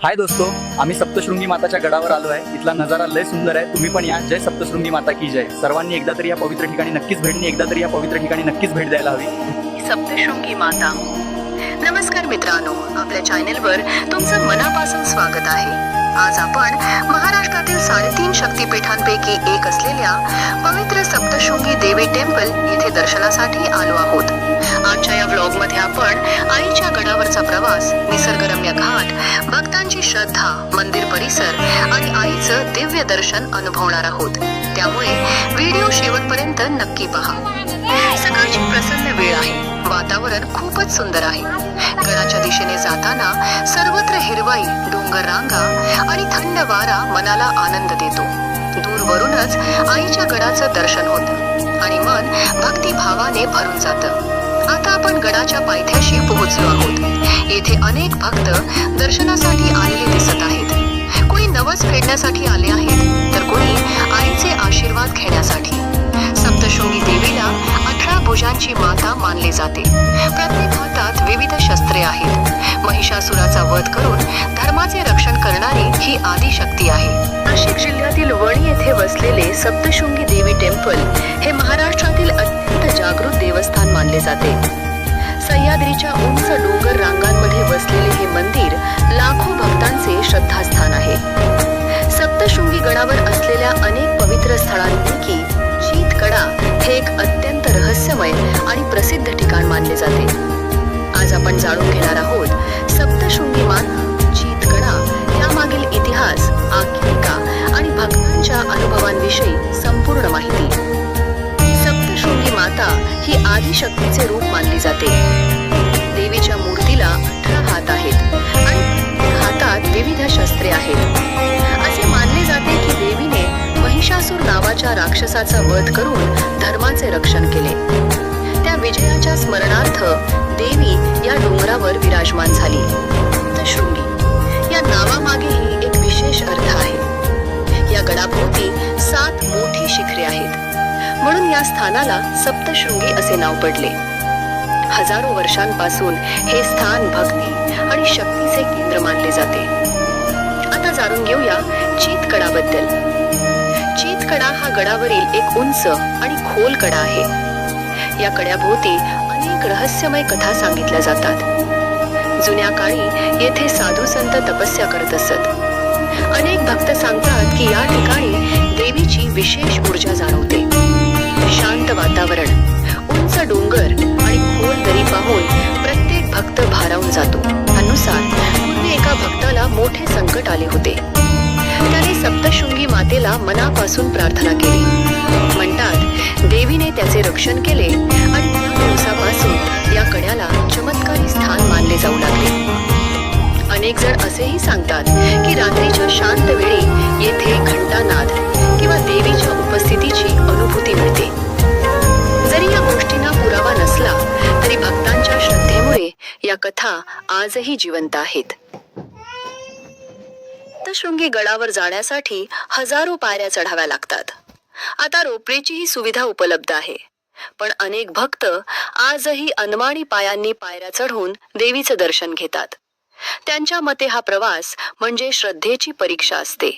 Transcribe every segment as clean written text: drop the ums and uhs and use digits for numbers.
हाय दोस्तों, आम्ही सप्तशृंगी माताच्या गडावर आलो आहे। इथला नजारा लय सुंदर आहे, तुम्ही पण या। जय सप्तशृंगी माता की जय। सर्वांनी एकदा तरी या पवित्र ठिकाणी नक्कीच भेट द्यायला हवी। सप्तशृंगी माता। नमस्कार मित्रांनो, आपल्या चॅनेलवर तुमचं मनापासून स्वागत आहे। आज आपण महाराष्ट्रातील 3.5 शक्तिपीठांपैकी एक असलेल्या पवित्र सप्तशृंगी देवी टेम्पल येथे दर्शनासाठी आलो आहोत। आजच्या या व्लॉग मध्ये आपण आईच्या गडावरचा प्रवास, निसर्गरम्य घाट, भक्तांची श्रद्धा, मंदिर परिसर आणि आईचं दिव्य दर्शन अनुभवणार आहोत। त्यामुळे व्हिडिओ शेवटपर्यंत नक्की पहा। सकाळची प्रसन्न वेळ आहे, वातावरण खूपच सुंदर आहे। गडाच्या दिशेने जाताना सर्वत्र हिरवाई, डोंगर रांगा आणि थंड वारा मनाला आनंद देतो। दूरवरूनच आईच्या गडाचं दर्शन होतं आणि मन भक्तिभावाने भरून जातं। आता आपण गडाच्या पायथ्याशी पोहोचलो आहोत। येथे अनेक भक्त दर्शनासाठी आलेले दिसत आहेत। कोणी नवस फेडण्यासाठी आले आहेत, तर कोणी आईचे आशीर्वाद घेण्यासाठी। सप्तशृंगी देवीला 18 भुजांची माता मानले जाते। प्रत्येक हातात विविध शस्त्रे आहेत। महिषासुराचा वध करून धर्माचे रक्षण करणारी ही आदिशक्ती आहे। नाशिक जिल्ह्यातील वणी येथे वसलेले सप्तशृंगी देवी टेम्पल हे महाराष्ट्रातील अत्यंत जागृत देवस्थान मानले जाते। सह्याद्रीच्या उंच डोंगर रांगांमध्ये वसलेले हे मंदिर लाखो भक्तांचे श्रद्धास्थान आहे। सप्तशृंगी गडावर असलेल्या अनेक पवित्र स्थळांपैकी चीतकडा हे एक अत्यंत रहस्यमय आणि प्रसिद्ध ठिकाण मानले जाते। आज आपण जाणून घेणार आहोत सप्तशृंगी माता, चीतकडा यामागील इतिहास, आख्यायिका आणि भक्तांच्या अनुभवांविषयी संपूर्ण माहिती। सप्तशृंगी माता ही आदिशक्तीचे रूप मानली जाते। देवीच्या मूर्तीला 18 हात आहेत आणि हातात विविध शस्त्रे आहेत। असे मानले जाते की देवीने महिषासूर नावाच्या राक्षसाचा वध करून धर्माचे रक्षण केले। त्या विजयाच्या स्मरणार्थ देवी या डोंगरावर विराजमान झाली। सप्तशृंगी या नावामागेही एक विशेष अर्थ आहे। या गडाभोवती 7 मोठी शिखरे आहेत, म्हणून या स्थानाला सप्तशृंगी असे नाव पडले। हजारो वर्षांपासून हे स्थान भक्ती आणि शक्तीचे केंद्र मानले जाते। आता जाणून घेऊया चीतकडाबद्दल। चीतकडा हा गडावरील एक उंच आणि खोल कडा आहे। या कड्याभोवती अनेक रहस्यमय कथा सांगितल्या जातात। जुन्या काळी येथे साधू संत तपस्या करत असत। अनेक भक्त सांगतात की या ठिकाणी देवीची विशेष ऊर्जा जाणवते। शांत वातावरण, उंच डोंगर आणि खोल दरी पाहून प्रत्येक भक्त भारावून जातो। अनुसार पूर्वी एका भक्ताला मोठे संकट आले होते। त्याने सप्तशृंगी मातेला मनापासून प्रार्थना केली। म्हणतात देवीने त्याचे रक्षण केले आणि त्या दिवसापासून या कड्याला चमत्कारी स्थान मानले जाऊ लागले। अनेक जण असेही सांगतात की रात्रीच्या शांत वेळी येथे घंटानाद किंवा देवीच्या उपस्थितीची अनुभूती मिळते। जरी या गोष्टींना पुरावा नसला तरी भक्तांच्या श्रद्धेमुळे या कथा आजही जिवंत आहेत। सप्तशृंगी गडावर जाण्यासाठी हजारो पायऱ्या चढाव्या लागतात। आता रोपवेची ही सुविधा उपलब्ध आहे, पण अनेक भक्त आजही अनवाणी पायांनी पायऱ्या चढून देवीचं दर्शन घेतात। त्यांच्या मते हा प्रवास म्हणजे श्रद्धेची परीक्षा असते।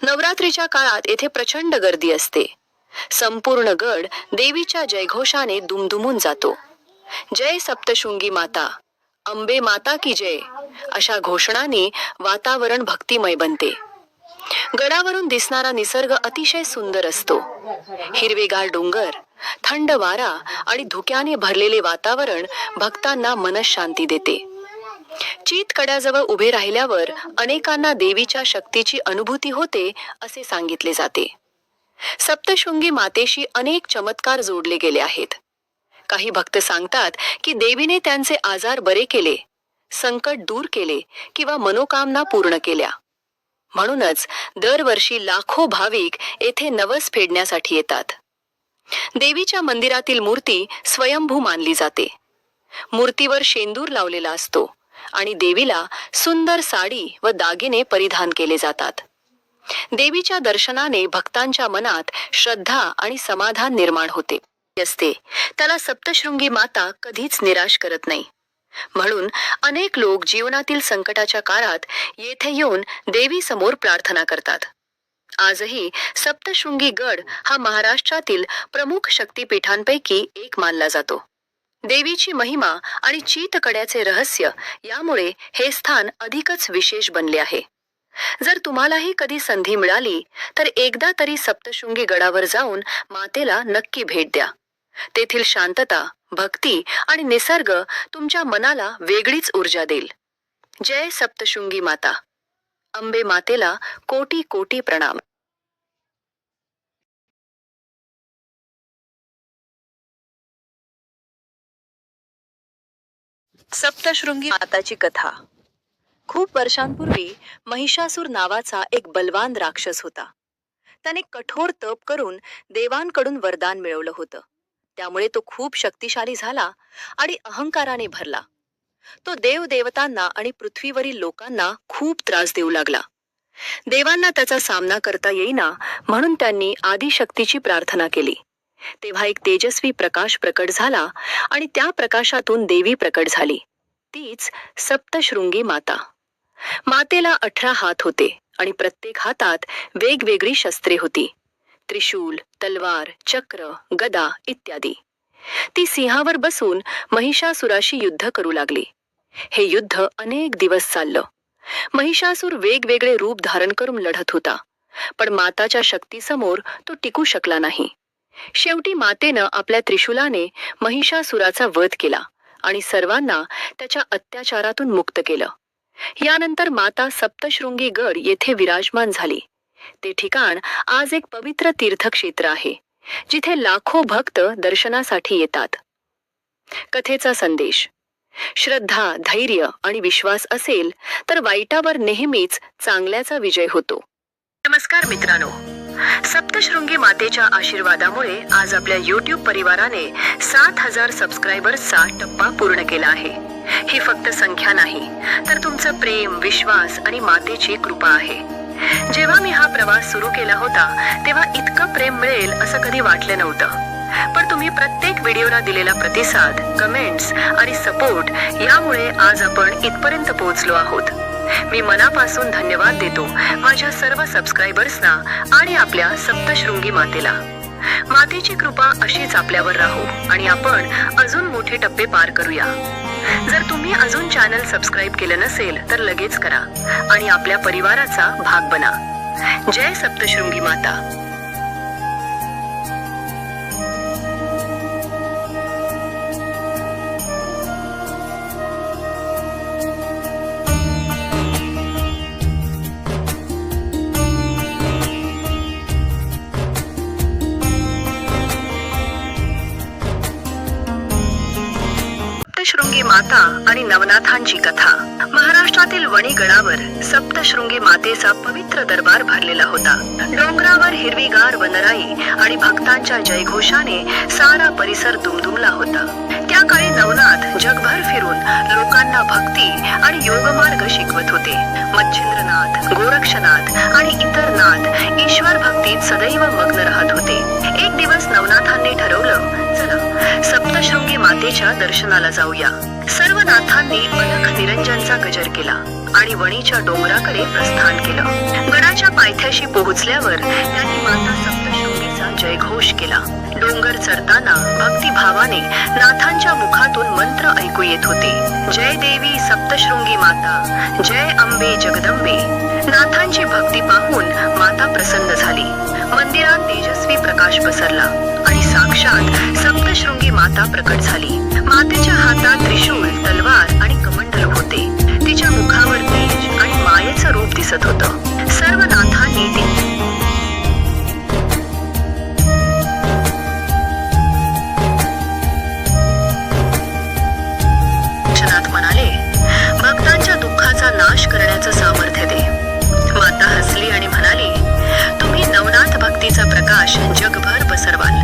नवरात्रीच्या काळात येथे प्रचंड गर्दी असते। संपूर्ण गड देवीच्या जयघोषाने दुमदुमून जातो। जय सप्तशृंगी माता, अंबे माता की जय अशा घोषणांनी वातावरण भक्तिमय बनते। गडावरून दिसणारा निसर्ग अतिशय सुंदर असतो। हिरवेगार डोंगर, थंड वारा आणि धुक्याने भरलेले वातावरण भक्तांना मनःशांती देते। चीतकड्याजवळ उभे राहिल्यावर अनेकांना देवीच्या शक्तीची अनुभूती होते असे सांगितले जाते। सप्तशृंगी मातेशी अनेक चमत्कार जोडले गेले आहेत। काही भक्त सांगतात की देवीने त्यांचे आजार बरे केले, संकट दूर केले किंवा मनोकामना पूर्ण केल्या। म्हणूनच दरवर्षी लाखो भाविक येथे नवस फेडण्यासाठी येतात। देवीच्या मंदिरातील मूर्ती स्वयंभू मानली जाते। मूर्तीवर शेंदूर लावलेला असतो आणि देवीला सुंदर साडी व दागिने परिधान केले जातात। देवीच्या दर्शनाने भक्तांच्या मनात श्रद्धा आणि समाधान निर्माण होते असते। त्याला सप्तशृंगी माता कधीच निराश करत नाही। म्हणून अनेक लोक जीवनातील संकटाच्या काळात येथे येऊन देवी समोर प्रार्थना करतात. आजही सप्तशृंगी गड हा महाराष्ट्रातील प्रमुख शक्तिपीठांपैकी एक मानला जातो. देवीची महिमा आणि चीतकड्याचे रहस्य यामुळे हे स्थान अधिकच विशेष बनले आहे. जर तुम्हालाही कधी संधी मिळाली तर एकदा तरी सप्तशृंगी गडावर जाऊन मातेला नक्की भेट द्या. तेथील शांतता, भक्ती आणि निसर्ग तुमच्या मनाला वेगळीच ऊर्जा देईल. जय सप्तशृंगी माता. अंबे मातेला कोटी कोटी प्रणाम. सप्तशृंगी माताची कथा. खूप वर्षांपूर्वी महिषासूर नावाचा एक बलवान राक्षस होता. त्याने कठोर तप करून देवांकडून वरदान मिळवलं होतं. त्यामुळे तो खूप शक्तिशाली झाला आणि अहंकाराने भरला. तो देवदेवतांना आणि पृथ्वीवरील लोकांना खूप त्रास देऊ लागला. देवांना त्याचा सामना करता येईना म्हणून त्यांनी आदिशक्तीची प्रार्थना केली. तेव्हा एक तेजस्वी प्रकाश प्रकट झाला आणि त्या प्रकाशातून देवी प्रकट झाली. तीच सप्तशृंगी माता. मातेला 18 हात होते आणि प्रत्येक हातात वेगवेगळी शस्त्रे होती. त्रिशूल, तलवार, चक्र, गदा इत्यादी. ती सिंहावर बसून महिषासुराशी युद्ध करू लागली. हे युद्ध अनेक दिवस चाललं. महिषासूर वेगवेगळे रूप धारण करून लढत होता, पण माताच्या शक्तीसमोर तो टिकू शकला नाही. शेवटी मातेनं आपल्या त्रिशूलाने महिषासुराचा वध केला आणि सर्वांना त्याच्या अत्याचारातून मुक्त केलं. यानंतर माता सप्तशृंगी गड येथे विराजमान झाली. ते ठिकाण आज एक पवित्र तीर्थक्षेत्र आहे, जिथे लाखो भक्त दर्शनासाठी येतात. कथेचा संदेश. श्रद्धा, धैर्य आणि विश्वास असेल तर वाईटावर नेहमीच चांगल्याचा विजय होतो. नमस्कार मित्रांनो. सप्तशृंगी मातेच्या आशीर्वादामुळे आज आपल्या YouTube परिवाराने 7,000 सबस्क्रायबर्सचा टप्पा पूर्ण केला आहे. ही फक्त संख्या नाही, तर तुमचं प्रेम, विश्वास आणि मातेची कृपा आहे. जेव्हा मी हा प्रवास सुरू केला होता तेव्हा इतकं प्रेम मिळेल असं कधी वाटलं नव्हतं. पण तुम्ही प्रत्येक व्हिडिओला दिलेला प्रतिसाद, कमेंट्स आणि सपोर्ट यामुळे आज आपण इथपर्यंत पोहोचलो आहोत. मी मनापासून धन्यवाद देतो माझ्या सर्व सबस्क्रायबर्सना आणि आपल्या सप्तशृंगी मातेला. मातेची कृपा अशीच आपल्यावर राहो आणि आपण अजून मोठे टप्पे पार करूया. जर तुम्ही अजून चॅनल सबस्क्राईब केलं नसेल तर लगेच करा आणि आपल्या परिवाराचा भाग बना. जय सप्तशृंगी माता. सप्तशृंगी माता आणि नवनाथांची कथा. महाराष्ट्रातील वणी गडावर सप्तशृंगी मातेचा पवित्र दरबार भरलेला होता. डोंगरावर हिरवीगार वनराई आणि भक्तांच्या जयघोषाने सारा परिसर दुमदुमला होता. त्या काळी नवनाथ जगभर फिरून लोकांना भक्ती आणि योगमार्ग शिकवत होते. मच्छिंद्रनाथ, गोरक्षनाथ आणि इतर नाथ ईश्वर भक्तीत सदैव मग्न राहत होते. एक दिवस नवनाथांनी ठरवलं, चला सप्तशृंगी मातेच्या दर्शनाला जाऊया. सर्व नाथांनी अलख निरंजनचा गजर केला आणि वणीच्या डोंगराकडे प्रस्थान केलं. गडाच्या पायथ्याशी पोहोचल्यावर त्यांनी माता सप्तशृंगीचा जयघोष केला. डोंगर चढताना भक्तिभावाने नाथांच्या मुखातून मंत्र ऐकू येत होते. जय देवी सप्तशृंगी माता, जय अंबे जगदंबे. नाथांची भक्ती पाहून माता प्रसन्न झाली. मंदिरात तेजस्वी प्रकाश पसरला आणि साक्षात सप्तशृंगी माता प्रकट झाली. मातेच्या हातात त्रिशूल, तलवार आणि कमंडलू होते. तिच्या मुखावर तेज आणि मायेचं रूप दिसत होतं. सर्व नाथांनी म्हणाले, भक्तांच्या दुःखाचा नाश करण्याचं सामर्थ्य दे. माता हसली आणि म्हणाली, तुम्ही नवनाथ भक्तीचा प्रकाश जगभर पसरवाल.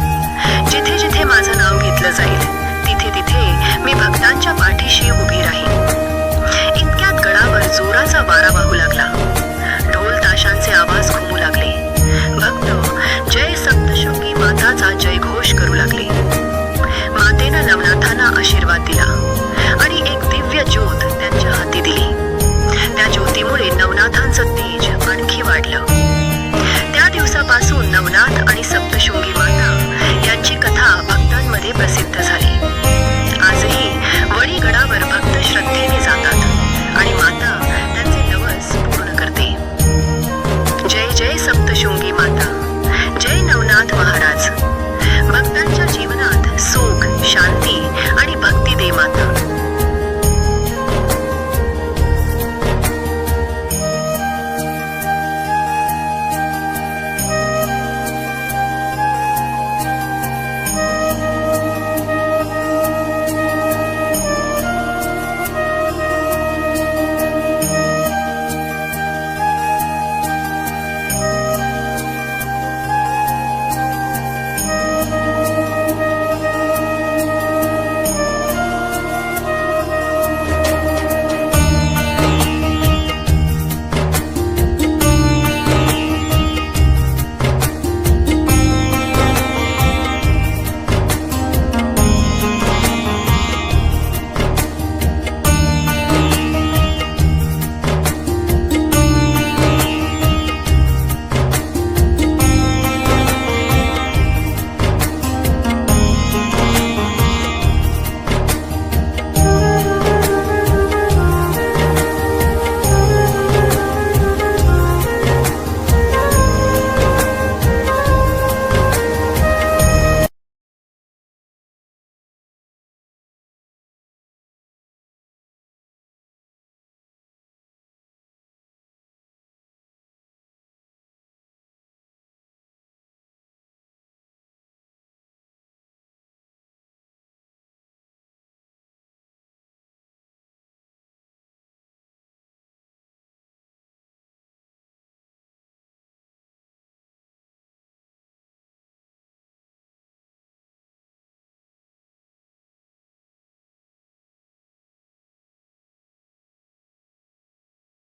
जिथे जिथे माझं नाव घेतलं जाईल तिथे तिथे मी भक्तांच्या पाठीशी उभी राहीन. इतक्यात गडावर जोराचा वारा वाहू लागला. ढोल ताशांचे आवाज घुमू लागले. भक्त जय सप्तशृंगी माताचा जयघोष करू लागले. मातेनं नवनाथांना आशीर्वाद दिला आणि एक दिव्य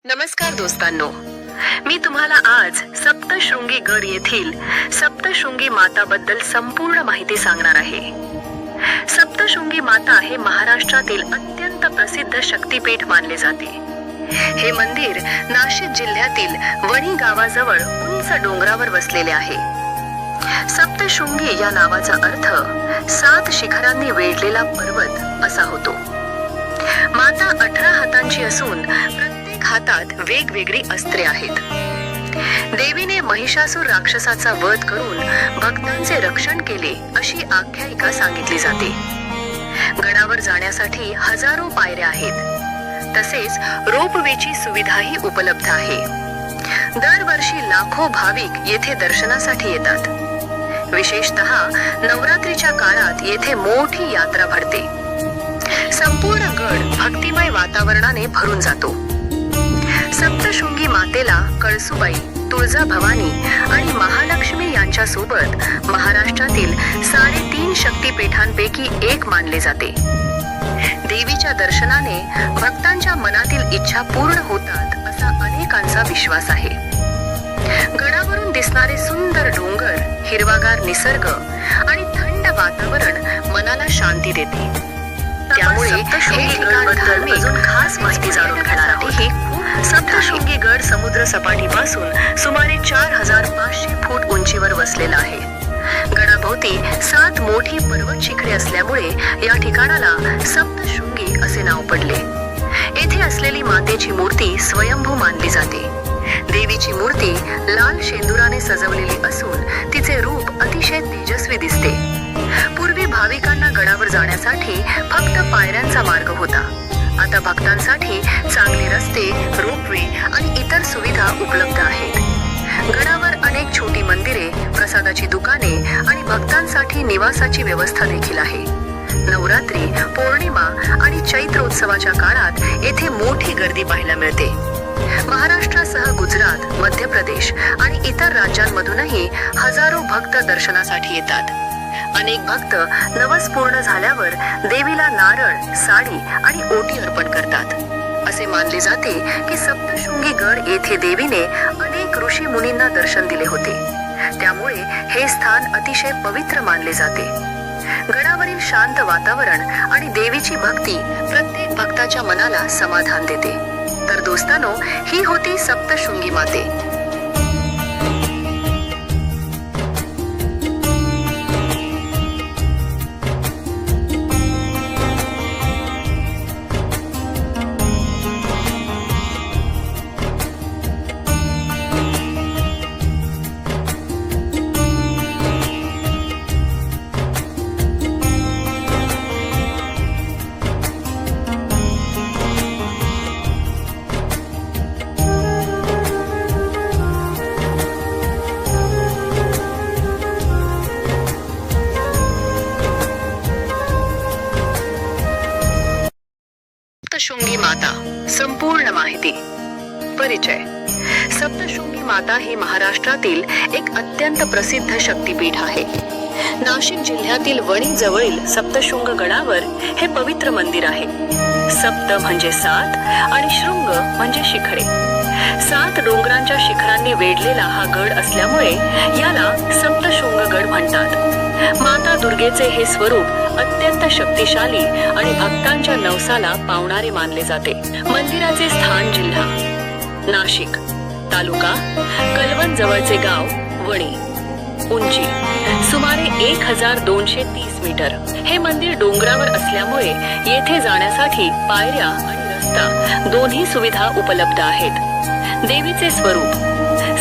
नमस्कार दोस्तांनो, मी तुम्हाला आज सप्तशृंगी गड येथील सप्तशृंगी माताबद्दल संपूर्ण माहिती सांगणार आहे. सप्तशृंगी माता हे महाराष्ट्रातील अत्यंत प्रसिद्ध शक्तिपीठ मानले जाते. हे मंदिर नाशिक जिल्ह्यातील वणी गावाजवळ उंच डोंगरावर वसलेले आहे. सप्तशृंगी या नावाचा अर्थ 7 शिखरांनी वेढलेला पर्वत असा होतो. माता 18 हातांची असून प्रत्येक हातात वेगवेगळी अस्त्रे आहेत. देवीने महिषासूर राक्षसाचा वध करून भक्तांचे रक्षण केले अशी आख्यायिका सांगितली जाते. गडावर जाण्यासाठी हजारो पायऱ्या आहेत. तसेच रोपवेची सुविधाही उपलब्ध आहे. दरवर्षी लाखो भाविक येथे दर्शनासाठी येतात. विशेषतः नवरात्रीच्या काळात येथे मोठी यात्रा भरते. संपूर्ण गड भक्तिमय वातावरणाने भरून जातो. सप्तशृंगी मातेला कळसुबाई, तुळजाभवानी आणि महालक्ष्मी यांच्या सोबत महाराष्ट्रातील 3.5 शक्तिपीठांपैकी एक मानले जाते. देवीच्या दर्शनाने भक्तांच्या मनातील इच्छा पूर्ण होतात असा अनेकांचा विश्वास आहे. गडावरून दिसणारे सुंदर डोंगर, हिरवागार निसर्ग आणि थंड वातावरण मनाला शांती देते. त्यामुळे हे ठिकाण धार्मिक खास माहिती जाणून घेण्यासाठीही सप्तशृंगी गड समुद्र सपाटीपासून सुमारे 4500 फूट उंचीवर वसलेला आहे. गडाभोवती 7 मोठी पर्वत शिखरे असल्यामुळे या ठिकाणाला सप्तशृंगी असे नाव पडले. येथे असलेली मातेची मूर्ती स्वयंभू मानली जाते. देवीची मूर्ती लाल शेंदुराने सजवलेली असून तिचे रूप अतिशय तेजस्वी दिसते. पूर्वी भाविकांना गडावर जाण्यासाठी फक्त पायऱ्यांचा मार्ग होता. आता भक्तांसाठी चांगले रस्ते, रोपवे आणि इतर सुविधा उपलब्ध आहेत. गडावर अनेक छोटी मंदिरे, प्रसादाची दुकाने आणि भक्तांसाठी निवासाची व्यवस्था देखील आहे. नवरात्री, पौर्णिमा आणि चैत्रोत्सवाच्या काळात येथे मोठी गर्दी पाहायला मिळते. महाराष्ट्रासह गुजरात, मध्य प्रदेश आणि इतर राज्यांमधूनही हजारो भक्त दर्शनासाठी येतात. अनेक भक्त नवस पूर्ण झाल्यावर देवीला नारळ, साडी आणि ओटी अर्पण करतात. असे मानले जाते की सप्तशृंगी गड येथे देवीने अनेक ऋषी मुनींना दर्शन दिले होते. त्यामुळे हे स्थान अतिशय पवित्र मानले जाते. गडावरील शांत वातावरण आणि देवीची भक्ती प्रत्येक भक्ताच्या मनाला समाधान देते. तर दोस्तांनो, ही होती सप्तशृंगी माते. सप्तशृंगी माता संपूर्ण माहिती. परिचय. सप्तशृंगी माता ही महाराष्ट्रातील एक अत्यंत प्रसिद्ध शक्तिपीठ आहे. नाशिक जिल्ह्यातील वणी जवळील सप्तशृंग गडावर हे पवित्र मंदिर आहे. सप्त म्हणजे 7 आणि शृंग म्हणजे शिखरे. 7 डोंगरांच्या शिखरांनी वेढलेला हा गड असल्यामुळे याला सप्तशृंग गड म्हणतात. माता दुर्गेचे हे स्वरूप अत्यंत शक्तिशाली आणि भक्तांच्या नवसाला पावणारे मानले जाते. मंदिराचे स्थान जिल्हा नाशिक, तालुका कलवण जवळचे गाव वणी. उंची सुमारे 1230 मीटर. हे मंदिर डोंगरावर असल्यामुळे येथे जाण्यासाठी पायऱ्या आणि रस्ता दोन्ही सुविधा उपलब्ध आहेत. देवीचे स्वरूप.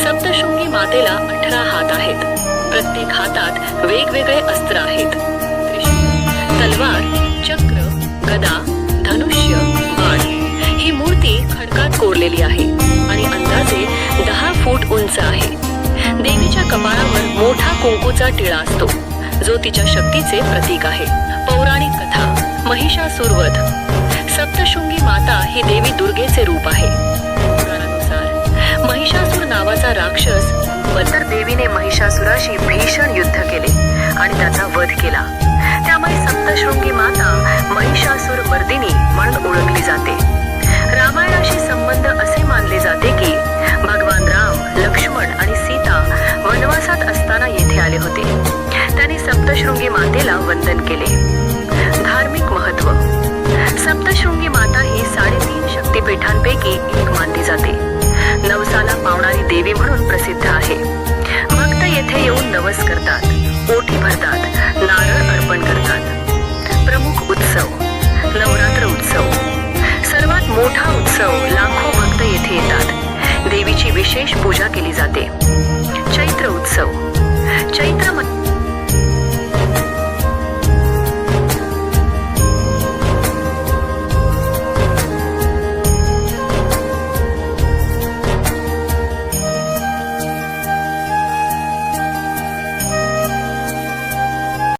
सप्तशृंगी मातेला 18 हात आहेत. प्रत्येक हातात वेगवेगळे अस्त्र आहेत. तलवार, चक्र, गदा, धनुष्य, बाण. ही मूर्ती खडकात कोरलेली आहे आणि अंदाजे 10 फूट उंच आहे. देवीच्या कपाळावर मोठा कुंकूचा टिळा असतो, जो तिच्या शक्तीचे प्रतीक आहे. पौराणिक कथा. महिषासूर वध. सप्तशृंगी माता ही देवी दुर्गेचे रूप आहे. पुराणानुसार महिषासूर नावाचा राक्षस तर देवीने महिषासुराशी भीषण युद्ध केले आणि त्याचा वध केला. त्यामुळे सप्तशृंगी माता महिषासूर मर्दिनी म्हणून ओळखली जाते. रामायणाशी संबंध असे मानले जाते की भगवान राम, लक्ष्मण आणि सीता वनवासात असताना येथे आले होते. त्यांनी सप्तशृंगी मातेला वंदन केले. धार्मिक महत्व. सप्तशृंगी माता ही 3.5 शक्तिपीठांपैकी एक मानली जाते. नवसाला पावणारी देवी म्हणून प्रसिद्ध आहे. भक्त येथे येऊन नवस करतात, ओटी भरतात, नारळ अर्पण करतात. प्रमुख उत्सव. नवरात्र उत्सव सर्वात मोठा उत्सव. लाखो भक्त येथे येतात. देवीची विशेष पूजा केली जाते. चैत्र उत्सव